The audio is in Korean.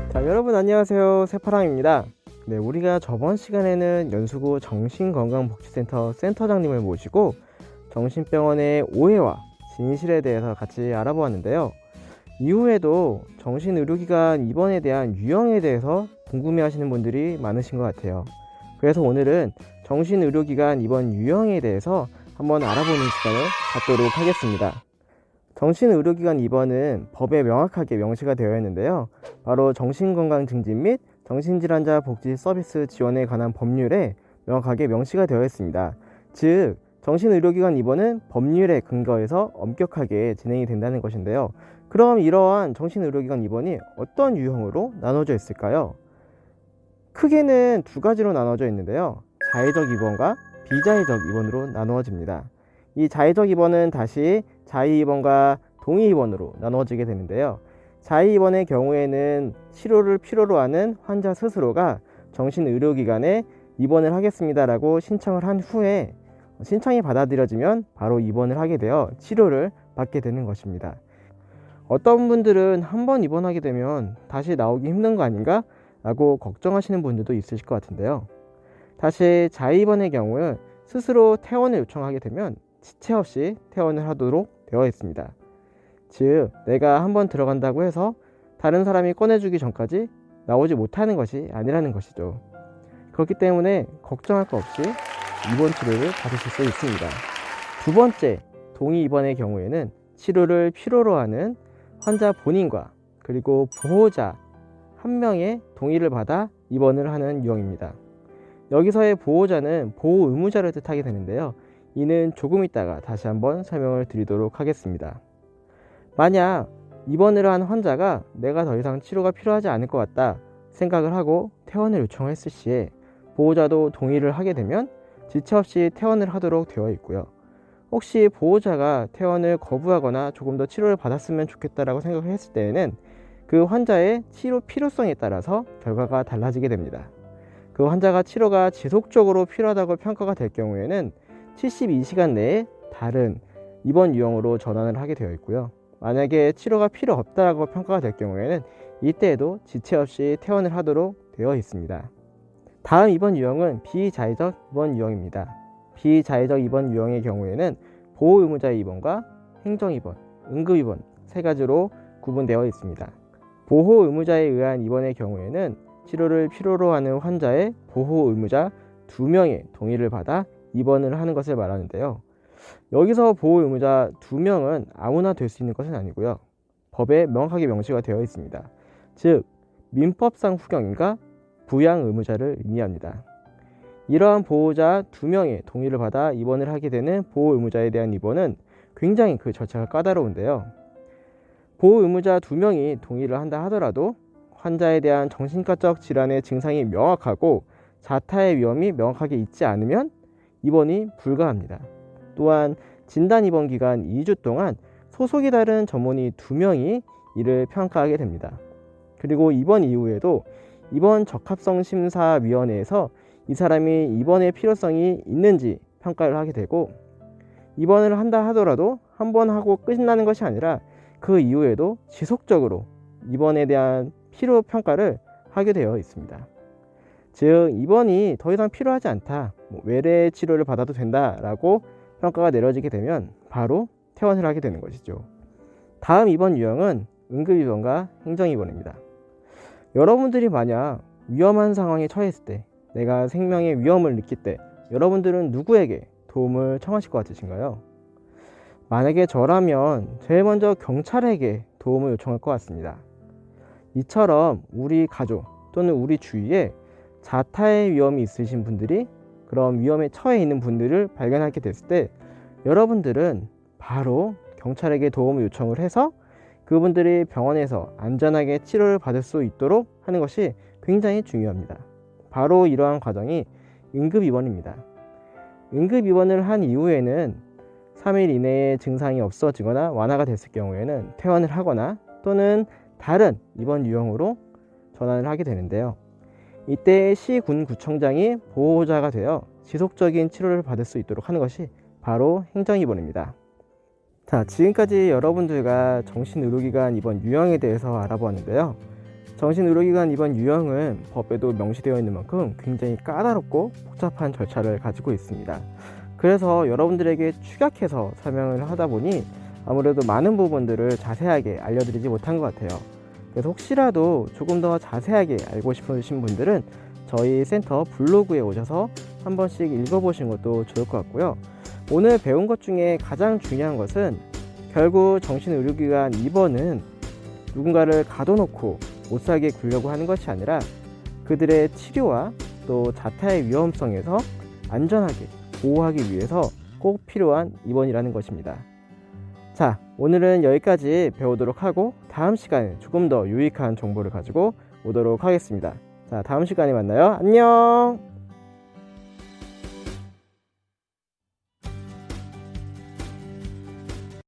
자, 여러분 안녕하세요. 새파랑입니다. 네, 우리가 저번 시간에는 연수구 정신건강복지센터 센터장님을 모시고 정신병원의 오해와 진실에 대해서 같이 알아보았는데요. 이후에도 정신의료기관 입원에 대한 유형에 대해서 궁금해하시는 분들이 많으신 것 같아요. 그래서 오늘은 정신의료기관 입원 유형에 대해서 한번 알아보는 시간을 갖도록 하겠습니다. 정신의료기관 입원은 법에 명확하게 명시가 되어 있는데요. 바로 정신건강증진 및 정신질환자 복지 서비스 지원에 관한 법률에 명확하게 명시가 되어 있습니다. 즉, 정신의료기관 입원은 법률에 근거해서 엄격하게 진행이 된다는 것인데요. 그럼 이러한 정신의료기관 입원이 어떤 유형으로 나눠져 있을까요? 크게는 두 가지로 나눠져 있는데요. 자의적 입원과 비자의적 입원으로 나누어집니다. 이 자의적 입원은 다시 자의 입원과 동의 입원으로 나누어지게 되는데요. 자의 입원의 경우에는 치료를 필요로 하는 환자 스스로가 정신의료기관에 입원을 하겠습니다라고 신청을 한 후에 신청이 받아들여지면 바로 입원을 하게 되어 치료를 받게 되는 것입니다. 어떤 분들은 한번 입원하게 되면 다시 나오기 힘든 거 아닌가? 라고 걱정하시는 분들도 있으실 것 같은데요. 다시 자의 입원의 경우는 스스로 퇴원을 요청하게 되면 지체 없이 퇴원을 하도록 되어 있습니다. 즉, 내가 한번 들어간다고 해서 다른 사람이 꺼내주기 전까지 나오지 못하는 것이 아니라는 것이죠. 그렇기 때문에 걱정할 거 없이 입원 치료를 받으실 수 있습니다. 두 번째, 동의 입원의 경우에는 치료를 필요로 하는 환자 본인과 그리고 보호자 한 명의 동의를 받아 입원을 하는 유형입니다. 여기서의 보호자는 보호 의무자를 뜻하게 되는데요. 이는 조금 있다가 다시 한번 설명을 드리도록 하겠습니다. 만약 입원을 한 환자가 내가 더 이상 치료가 필요하지 않을 것 같다 생각을 하고 퇴원을 요청했을 시에 보호자도 동의를 하게 되면 지체 없이 퇴원을 하도록 되어 있고요. 혹시 보호자가 퇴원을 거부하거나 조금 더 치료를 받았으면 좋겠다라고 생각을 했을 때에는 그 환자의 치료 필요성에 따라서 결과가 달라지게 됩니다. 그 환자가 치료가 지속적으로 필요하다고 평가가 될 경우에는 72시간 내에 다른 입원 유형으로 전환을 하게 되어 있고요. 만약에 치료가 필요 없다고 평가가 될 경우에는 이때에도 지체 없이 퇴원을 하도록 되어 있습니다. 다음 입원 유형은 비자의적 입원 유형입니다. 비자의적 입원 유형의 경우에는 보호 의무자의 입원과 행정 입원, 응급 입원 세 가지로 구분되어 있습니다. 보호 의무자에 의한 입원의 경우에는 치료를 필요로 하는 환자의 보호 의무자 2명의 동의를 받아 입원을 하는 것을 말하는데요. 여기서 보호 의무자 2명은 아무나 될 수 있는 것은 아니고요. 법에 명확하게 명시가 되어 있습니다. 즉, 민법상 후경인과 부양 의무자를 의미합니다. 이러한 보호자 2명의 동의를 받아 입원을 하게 되는 보호 의무자에 대한 입원은 굉장히 그 절차가 까다로운데요. 보호 의무자 2명이 동의를 한다 하더라도 환자에 대한 정신과적 질환의 증상이 명확하고 자타의 위험이 명확하게 있지 않으면 입원이 불가합니다. 또한 진단 입원 기간 2주 동안 소속이 다른 전문의 2명이 이를 평가하게 됩니다. 그리고 입원 이후에도 입원 적합성 심사위원회에서 이 사람이 입원의 필요성이 있는지 평가를 하게 되고, 입원을 한다 하더라도 한 번 하고 끝나는 것이 아니라 그 이후에도 지속적으로 입원에 대한 필요 평가를 하게 되어 있습니다. 즉, 입원이 더 이상 필요하지 않다, 외래 치료를 받아도 된다라고 평가가 내려지게 되면 바로 퇴원을 하게 되는 것이죠. 다음 입원 유형은 응급입원과 행정입원입니다. 여러분들이 만약 위험한 상황에 처했을 때, 내가 생명의 위험을 느낄 때 여러분들은 누구에게 도움을 청하실 것 같으신가요? 만약에 저라면 제일 먼저 경찰에게 도움을 요청할 것 같습니다. 이처럼 우리 가족 또는 우리 주위에 자타의 위험이 있으신 분들이 그런 위험에 처해 있는 분들을 발견하게 됐을 때 여러분들은 바로 경찰에게 도움을 요청을 해서 그분들이 병원에서 안전하게 치료를 받을 수 있도록 하는 것이 굉장히 중요합니다. 바로 이러한 과정이 응급입원입니다. 응급입원을 한 이후에는 3일 이내에 증상이 없어지거나 완화가 됐을 경우에는 퇴원을 하거나 또는 다른 입원 유형으로 전환을 하게 되는데요. 이때 시군구청장이 보호자가 되어 지속적인 치료를 받을 수 있도록 하는 것이 바로 행정입원입니다. 자, 지금까지 여러분들과 정신의료기관 입원 유형에 대해서 알아보았는데요. 정신의료기관 입원 유형은 법에도 명시되어 있는 만큼 굉장히 까다롭고 복잡한 절차를 가지고 있습니다. 그래서 여러분들에게 축약해서 설명을 하다 보니 아무래도 많은 부분들을 자세하게 알려드리지 못한 것 같아요. 그래서 혹시라도 조금 더 자세하게 알고 싶으신 분들은 저희 센터 블로그에 오셔서 한 번씩 읽어보시는 것도 좋을 것 같고요. 오늘 배운 것 중에 가장 중요한 것은 결국 정신의료기관 입원은 누군가를 가둬놓고 못살게 굴려고 하는 것이 아니라 그들의 치료와 또 자타의 위험성에서 안전하게 보호하기 위해서 꼭 필요한 입원이라는 것입니다. 자, 오늘은 여기까지 배우도록 하고 다음 시간에 조금 더 유익한 정보를 가지고 오도록 하겠습니다. 자, 다음 시간에 만나요. 안녕!